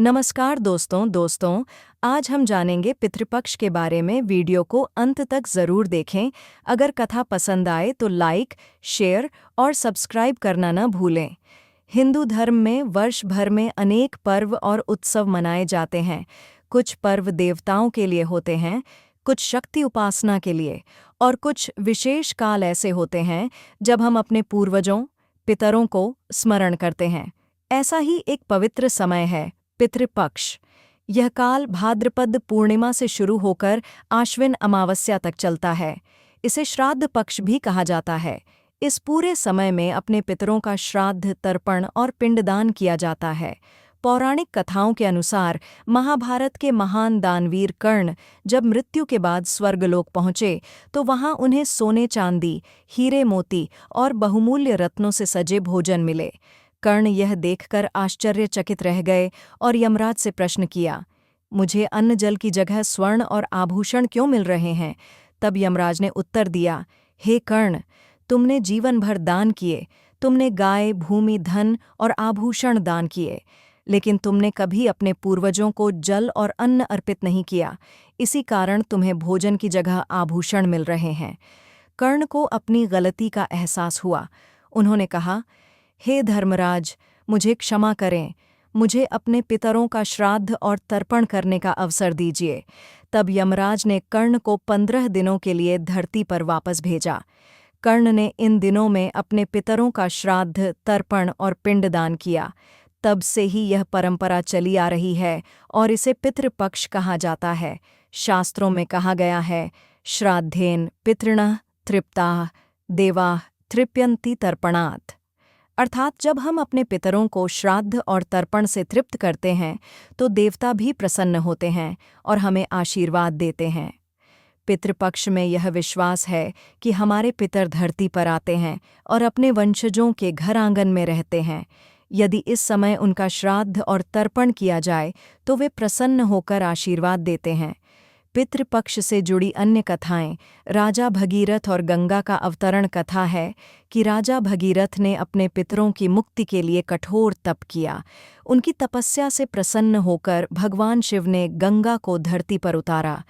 नमस्कार दोस्तों, आज हम जानेंगे पितृपक्ष के बारे में। वीडियो को अंत तक ज़रूर देखें। अगर कथा पसंद आए तो लाइक, शेयर और सब्सक्राइब करना न भूलें। हिंदू धर्म में वर्ष भर में अनेक पर्व और उत्सव मनाए जाते हैं। कुछ पर्व देवताओं के लिए होते हैं, कुछ शक्ति उपासना के लिए, और कुछ विशेष काल ऐसे होते हैं जब हम अपने पूर्वजों, पितरों को स्मरण करते हैं। ऐसा ही एक पवित्र समय है पितृपक्ष। यह काल भाद्रपद पूर्णिमा से शुरू होकर आश्विन अमावस्या तक चलता है। इसे श्राद्ध पक्ष भी कहा जाता है। इस पूरे समय में अपने पितरों का श्राद्ध, तर्पण और पिंडदान किया जाता है। पौराणिक कथाओं के अनुसार महाभारत के महान दानवीर कर्ण जब मृत्यु के बाद स्वर्गलोक पहुंचे तो वहां उन्हें सोने चांदी, हीरे मोती और बहुमूल्य रत्नों से सजे भोजन मिले। कर्ण यह देखकर आश्चर्यचकित रह गए और यमराज से प्रश्न किया, मुझे अन्न जल की जगह स्वर्ण और आभूषण क्यों मिल रहे हैं? तब यमराज ने उत्तर दिया, हे कर्ण, तुमने जीवन भर दान किए, तुमने गाय, भूमि, धन और आभूषण दान किए, लेकिन तुमने कभी अपने पूर्वजों को जल और अन्न अर्पित नहीं किया। इसी कारण तुम्हें भोजन की जगह आभूषण मिल रहे हैं। कर्ण को अपनी गलती का एहसास हुआ। उन्होंने कहा, हे धर्मराज, मुझे क्षमा करें, मुझे अपने पितरों का श्राद्ध और तर्पण करने का अवसर दीजिए। तब यमराज ने कर्ण को 15 दिनों के लिए धरती पर वापस भेजा। कर्ण ने इन दिनों में अपने पितरों का श्राद्ध, तर्पण और पिंडदान किया। तब से ही यह परंपरा चली आ रही है और इसे पितृपक्ष कहा जाता है। शास्त्रों में कहा गया है, श्राद्धेन पितृणः तृप्ताः देवाः तृप्यन्ति तर्पणात्। अर्थात जब हम अपने पितरों को श्राद्ध और तर्पण से तृप्त करते हैं तो देवता भी प्रसन्न होते हैं और हमें आशीर्वाद देते हैं। पितृपक्ष में यह विश्वास है कि हमारे पितर धरती पर आते हैं और अपने वंशजों के घर आंगन में रहते हैं। यदि इस समय उनका श्राद्ध और तर्पण किया जाए तो वे प्रसन्न होकर आशीर्वाद देते हैं। पितृपक्ष से जुड़ी अन्य कथाएं राजा भगीरथ और गंगा का अवतरण कथा है कि राजा भगीरथ ने अपने पितरों की मुक्ति के लिए कठोर तप किया। उनकी तपस्या से प्रसन्न होकर भगवान शिव ने गंगा को धरती पर उतारा।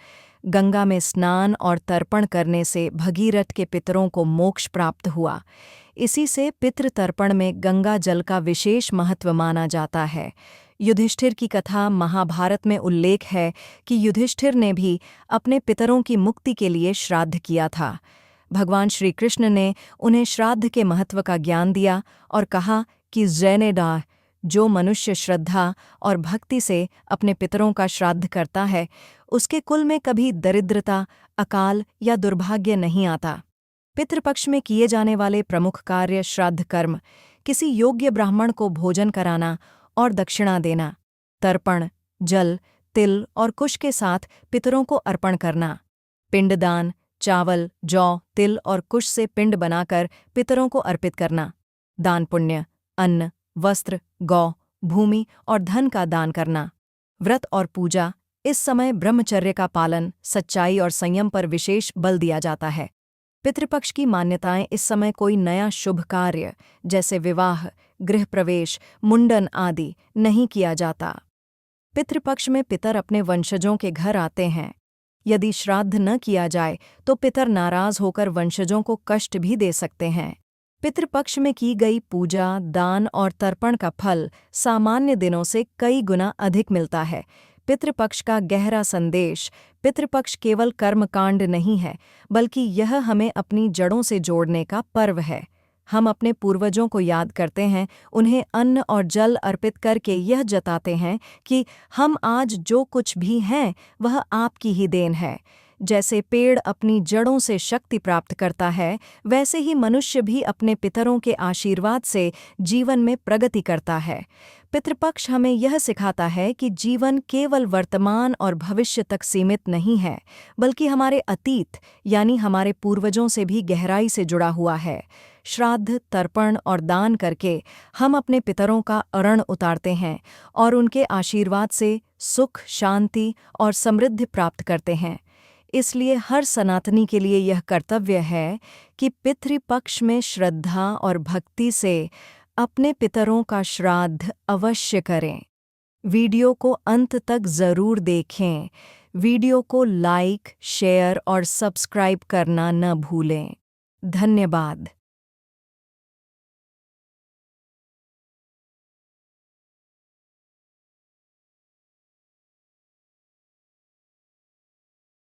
गंगा में स्नान और तर्पण करने से भगीरथ के पितरों को मोक्ष प्राप्त हुआ। इसी से पितृतर्पण में गंगा जल का विशेष महत्व माना जाता है। युधिष्ठिर की कथा महाभारत में उल्लेख है कि युधिष्ठिर ने भी अपने पितरों की मुक्ति के लिए श्राद्ध किया था। भगवान श्री कृष्ण ने उन्हें श्राद्ध के महत्व का ज्ञान दिया और कहा कि जैनेडाह, जो मनुष्य श्रद्धा और भक्ति से अपने पितरों का श्राद्ध करता है, उसके कुल में कभी दरिद्रता, अकाल या दुर्भाग्य नहीं आता। पितृपक्ष में किए जाने वाले प्रमुख कार्य श्राद्ध कर्म, किसी योग्य ब्राह्मण को भोजन कराना और दक्षिणा देना, तर्पण, जल, तिल और कुश के साथ पितरों को अर्पण करना, पिंडदान, चावल, जौ, तिल और कुश से पिंड बनाकर पितरों को अर्पित करना, दान पुण्य, अन्न, वस्त्र, गौ, भूमि और धन का दान करना, व्रत और पूजा। इस समय ब्रह्मचर्य का पालन, सच्चाई और संयम पर विशेष बल दिया जाता है। पितृपक्ष की मान्यताएं इस समय कोई नया शुभ कार्य जैसे विवाह, गृह प्रवेश, मुंडन आदि नहीं किया जाता। पितृपक्ष में पितर अपने वंशजों के घर आते हैं। यदि श्राद्ध न किया जाए तो पितर नाराज होकर वंशजों को कष्ट भी दे सकते हैं। पितृपक्ष में की गई पूजा, दान और तर्पण का फल सामान्य दिनों से कई गुना अधिक मिलता है। पितृपक्ष का गहरा संदेश, पितृपक्ष केवल कर्मकांड नहीं है, बल्कि यह हमें अपनी जड़ों से जोड़ने का पर्व है। हम अपने पूर्वजों को याद करते हैं, उन्हें अन्न और जल अर्पित करके यह जताते हैं कि हम आज जो कुछ भी हैं वह आपकी ही देन है। जैसे पेड़ अपनी जड़ों से शक्ति प्राप्त करता है, वैसे ही मनुष्य भी अपने पितरों के आशीर्वाद से जीवन में प्रगति करता है। पितृपक्ष हमें यह सिखाता है कि जीवन केवल वर्तमान और भविष्य तक सीमित नहीं है, बल्कि हमारे अतीत यानी हमारे पूर्वजों से भी गहराई से जुड़ा हुआ है। श्राद्ध, तर्पण और दान करके हम अपने पितरों का ऋण उतारते हैं और उनके आशीर्वाद से सुख, शांति और समृद्धि प्राप्त करते हैं। इसलिए हर सनातनी के लिए यह कर्तव्य है कि पितृपक्ष में श्रद्धा और भक्ति से अपने पितरों का श्राद्ध अवश्य करें। वीडियो को अंत तक ज़रूर देखें। वीडियो को लाइक, शेयर और सब्सक्राइब करना न भूलें। धन्यवाद।